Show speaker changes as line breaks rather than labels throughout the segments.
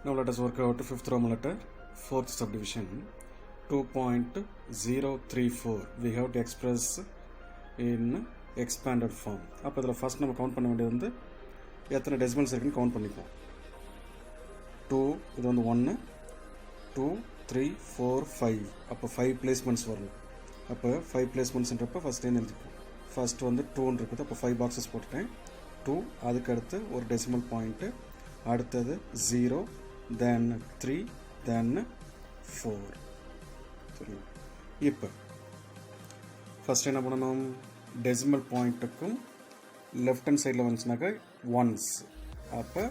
Now let us work out fifth Roman letter, fourth subdivision, 2.034. We have to express in expanded form. அப்போ இதில் first நம்ம count பண்ண வேண்டியது வந்து எத்தனை டெசிமல்ஸ் இருக்குன்னு கவுண்ட் பண்ணிப்போம். 2 இது வந்து 1 2 3 4 5. அப்போ 5 பிளேஸ்மெண்ட்ஸ் வரணும். அப்போ 5 பிளேஸ்மெண்ட்ஸ்ன்றப்போ ஃபஸ்ட்டே எழுதிப்போம். ஃபஸ்ட் வந்து 2 இருக்குது. அப்போ 5 பாக்ஸஸ் போட்டுட்டேன். 2 அதுக்கடுத்து ஒரு டெசிமல் பாயிண்ட்டு, அடுத்தது 0, then 3, then 4. சரி, இப்போ ஃபஸ்ட் என்ன பண்ணணும், டெசிமல் பாயிண்ட்டுக்கும் லெஃப்ட் ஹேண்ட் சைடில் வந்துச்சுனாக்கா ஒன்ஸ். அப்போ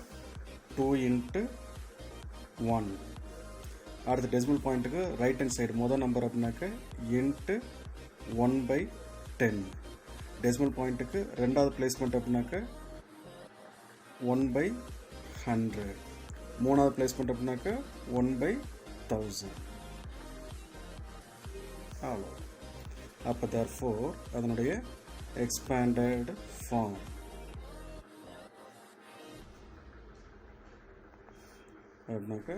2 × 1. அடுத்த டெசிமல் பாயிண்ட்டுக்கு ரைட் ஹேண்ட் சைடு மொதல் நம்பர் அப்படின்னாக்கா இன்ட்டு 1/10. டெசிமல் பாயிண்ட்டுக்கு ரெண்டாவது பிளேஸ்மெண்ட் அப்படின்னாக்கா 1/100. மூணாவது பிளேஸ்மெண்ட் அப்படின்னாக்கா 1/1000. அவ்வளோ. அப்போ therefore அதனுடைய expanded form அப்படின்னாக்கா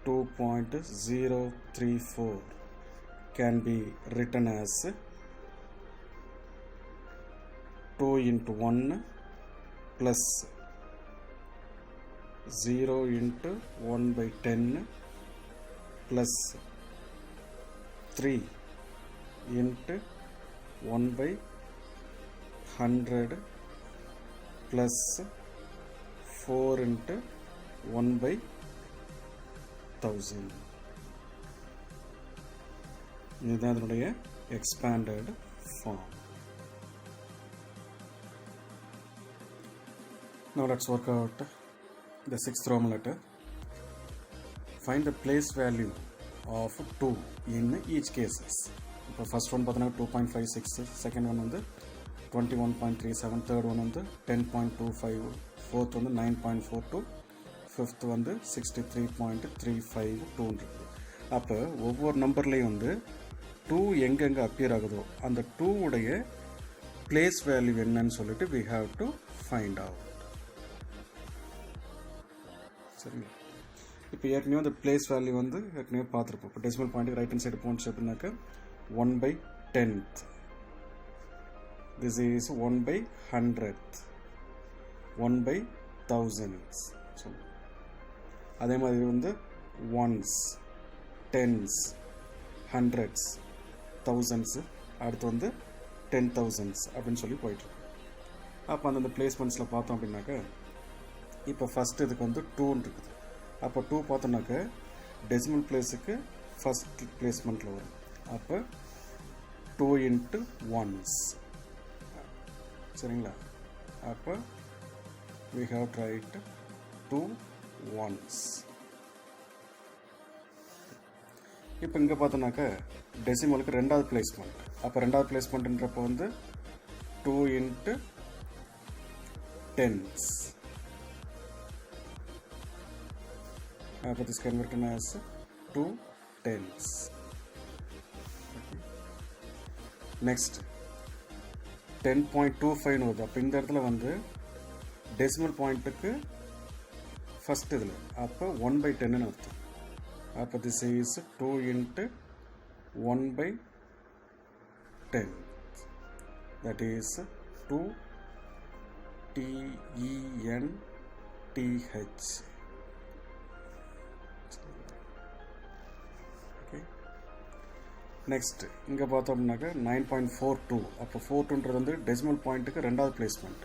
2.034 can be written as 2 × 1 plus 0 × 1/10 plus 3 × 1/100 plus 4 × 1/1000. இதுதான் அதனுடைய expanded form. Now let's work out the sixth Roman letter. Find the place value of 2 in each cases. இப்போ ஃபர்ஸ்ட் ஒன் பார்த்தீங்கன்னா 2.56, second one வந்து 21.37, third one வந்து 10.25, fourth வந்து 9.42, fifth வந்து 63.352 இருக்குது. அப்போ ஒவ்வொரு நம்பர்லேயும் வந்து 2 எங்கெங்கே அப்பியர் ஆகுதோ அந்த 2 உடைய பிளேஸ் வேல்யூ என்னன்னு சொல்லிட்டு we have to find out. சரிங்களா? இப்போ ஏற்கனவே அந்த பிளேஸ் வேல்யூ வந்து ஏற்கனவே பார்த்துருப்போம். இப்போ decimal point right hand side போச்சு அப்படின்னாக்கா 1/10th. This is 1/100th, 1/1000. So அதே மாதிரி வந்து ஒன்ஸ், டென்ஸ், ஹண்ட்ரட்ஸ், தௌசண்ட்ஸு, அடுத்து வந்து 10,000s அப்படின்னு சொல்லி போயிட்டுருக்கு. அப்போ அந்தந்த பிளேஸ்மெண்ட்ஸில் பார்த்தோம் அப்படின்னாக்கா இப்போ ஃபஸ்ட்டு இதுக்கு வந்து 2 இருக்குது. அப்போ 2 பார்த்தோம்னாக்க டெசிமல் பிளேஸுக்கு ஃபஸ்ட் பிளேஸ்மெண்ட்டில் வரும். அப்போ 2 × 1s. சரிங்களா? அப்போ we have to write 2 1s. இப்போ இங்கே பார்த்தோம்னாக்க டெசிமலுக்கு ரெண்டாவது பிளேஸ்மெண்ட். அப்போ ரெண்டாவது பிளேஸ்மெண்ட்ன்றப்போ வந்து 2 × 10s. this can be written as 2 10s. Next 10.25 வருது. அப்போ இந்த இடத்துல வந்து டெசிமல் பாயிண்ட்டுக்கு ஃபஸ்ட் இதில் அப்போ 1/10 அர்த்தம். அப்போ this is 2 × 1/10. That is 2 TENTH. Next இங்கே பார்த்தோம்னாக்கா 9.42. அப்போ 42ன்றது வந்து டெசிமல் பாயிண்ட்டுக்கு ரெண்டாவது பிளேஸ்மெண்ட்.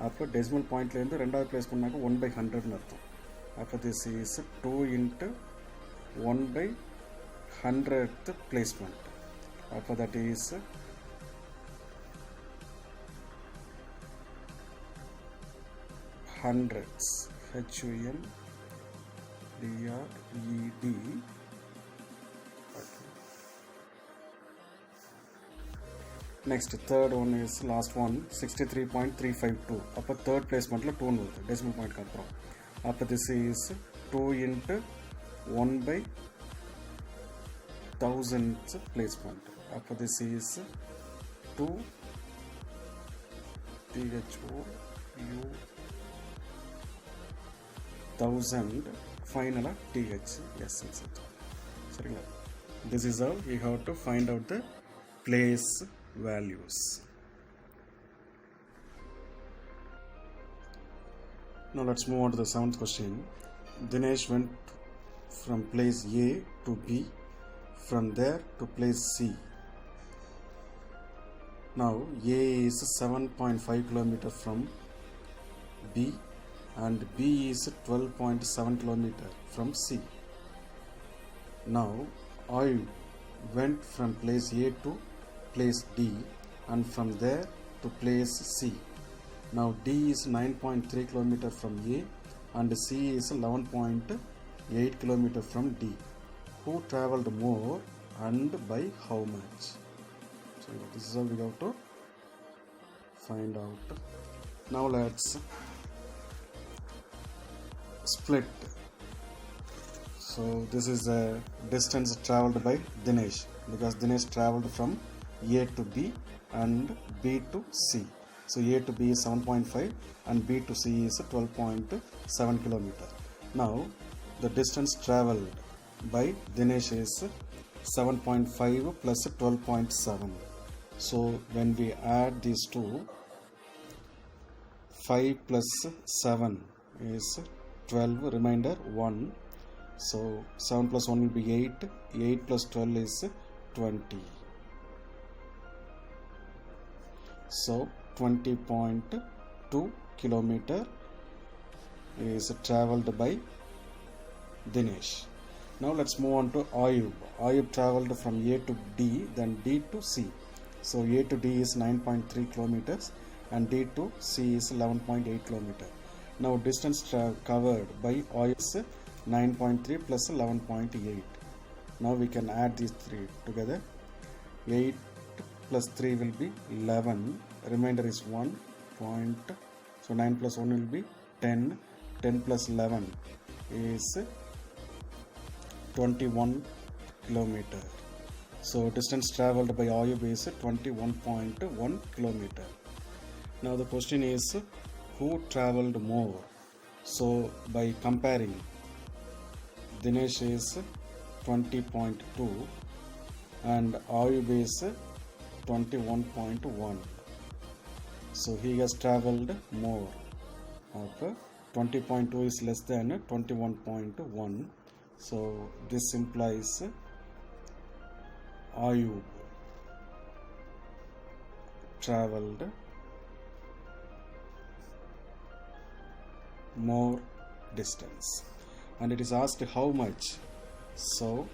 அப்போ டெசிமல் பாயிண்ட்லேருந்து ரெண்டாவது பிளேஸ்மெண்ட்னாக்கா 1/100ன்னு அர்த்தம். அப்போ திஸ் இஸ் 2 × 1/100th பிளேஸ்மெண்ட். அப்போ that is 100s, HUNDRED. Next third one is last one 63.352. அப்போ தேர்ட் பிளேஸ்மெண்ட்டில் 2 வருது டெசிமல் பாயிண்ட்க்கு அப்புறம். அப்போ திஸ் இஸ் 2 × 1/1000th placement. அப்போ this is 2 THOU 1000 final TH S etc. சரிங்களா? This is how you have to find out the place values. Now let's move on to the 7th question. Dinesh went from place A to B, from there to place C. Now A is 7.5 km from B and B is 12.7 km from C. Now I went from place A to place D and from there to place C. Now D is 9.3 km from A and C is 11.8 km from D. Who traveled more and by how much? So this is how we have to find out. Now let's split. So this is the distance traveled by Dinesh, because Dinesh traveled from A to B and B to C. So A to B is 7.5 and B to C is 12.7 km. Now the distance traveled by Dinesh is 7.5 plus 12.7. So when we add these two, 5 plus 7 is 12, remainder 1. So 7 plus 1 will be 8, 8 plus 12 is 20. So 20.2 kilometer is traveled by Dinesh. Now let's move on to Ayub. Ayub traveled from A to D, then D to C. So A to D is 9.3 kilometers and D to C is 11.8 kilometers. Now distance covered by Ayub is 9.3 plus 11.8. Now we can add these three together. 8 plus 3 will be 11. Remainder is 1 point. So 9 plus 1 will be 10. 10 plus 11 is 21 kilometer. So distance traveled by Ayub is 21.1 kilometer. Now the question is, who traveled more? So by comparing, Dinesh is 20.2 and Ayub is 21.1. So he has traveled more. 20.2 is less than 21.1. So this implies Ayub traveled more distance, and it is asked how much. So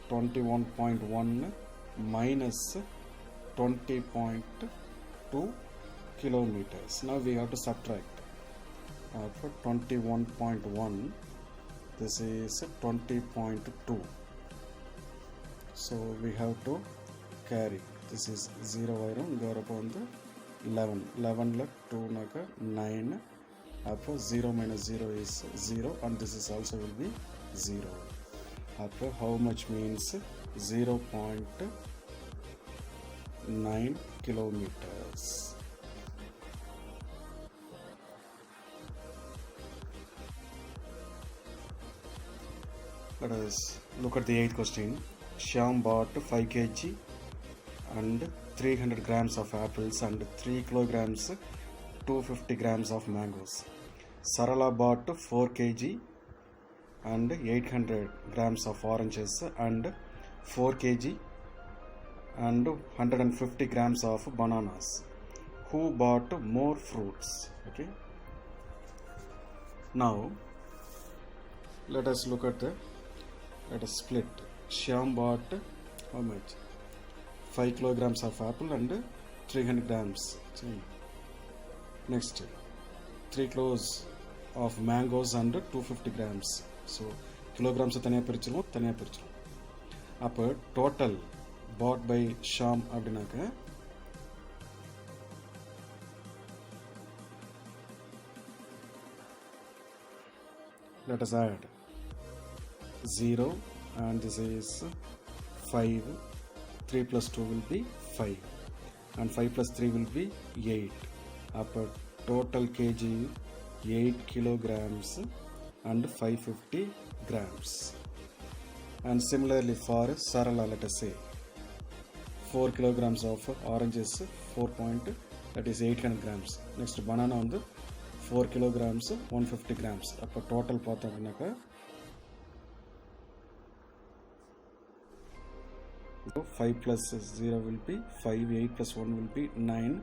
21.1 minus 20.2 kilometers. Now we have to subtract. For 21.1, this is 20.2. So we have to carry. This is 0 iron. Go upon the 11. 11 la 2 naga 9. After 0 minus 0 is 0, and this is also will be 0. After how much means 0.9 kilometers. Let us look at the 8th question. Shyam bought 5 kg and 300 grams of apples and 3 kilograms 250 grams of mangoes. Sarala bought 4 kg and 800 grams of oranges and 4 kg and 150 grams of bananas. Who bought more fruits? Okay. Now let us look at let us split. Shyam bought how much? 5 kilograms of apple and 300 grams. Next, 3 kilos of mangoes and 250 grams. So kilograms தனியாக பிரிச்சிரும். அப்போ total bought by Shyam அப்படின்னாக்க let us add 0 and this is 5. 3 plus 2 will be 5 and 5 plus 3 will be 8. upper total kg 8 kilograms and 550 grams. And similarly for Sarala, let us say 4 kilograms of oranges, that is 800 grams. Next banana on the 4 kilograms 150 grams. அப்போ total பார்த்தோம்னாக்கா 5 plus 0 will be 5, 8 plus 1 will be 9,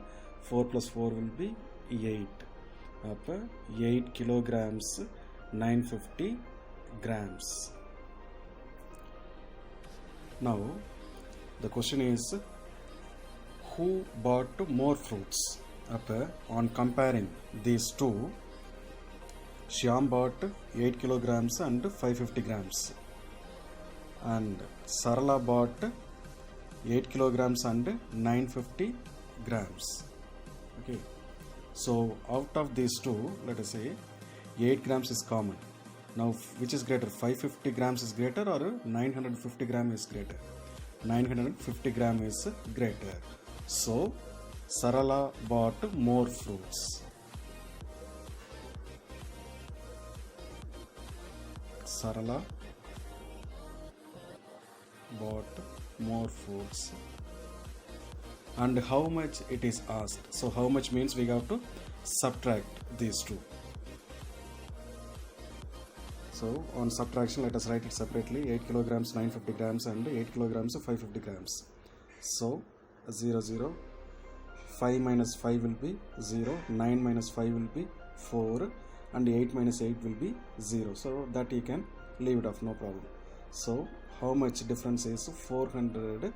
4 plus 4 will be 8. அப்போ 8 kilograms 950 grams. Now the question is, who bought more fruits? On comparing these two, Shyam bought 8 kilograms and 550 grams, and Sarala bought 8 kilograms and 950 grams. Okay, so out of these two, let us say 8 grams is common. Now which is greater, 550 grams is greater or 950 gram is greater? 950 gram is greater. So Sarala bought more fruits. Sarala bought more fruits. And how much it is asked? So how much means we have to subtract these two. So on subtraction, let us write it separately. 8 kilograms 950 grams and 8 kilograms 550 grams. So 0 0, 5 minus 5 will be 0, 9 minus 5 will be 4, and 8 minus 8 will be 0. So that you can leave it off, no problem. So how much difference is 400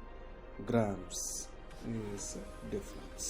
grams is difference.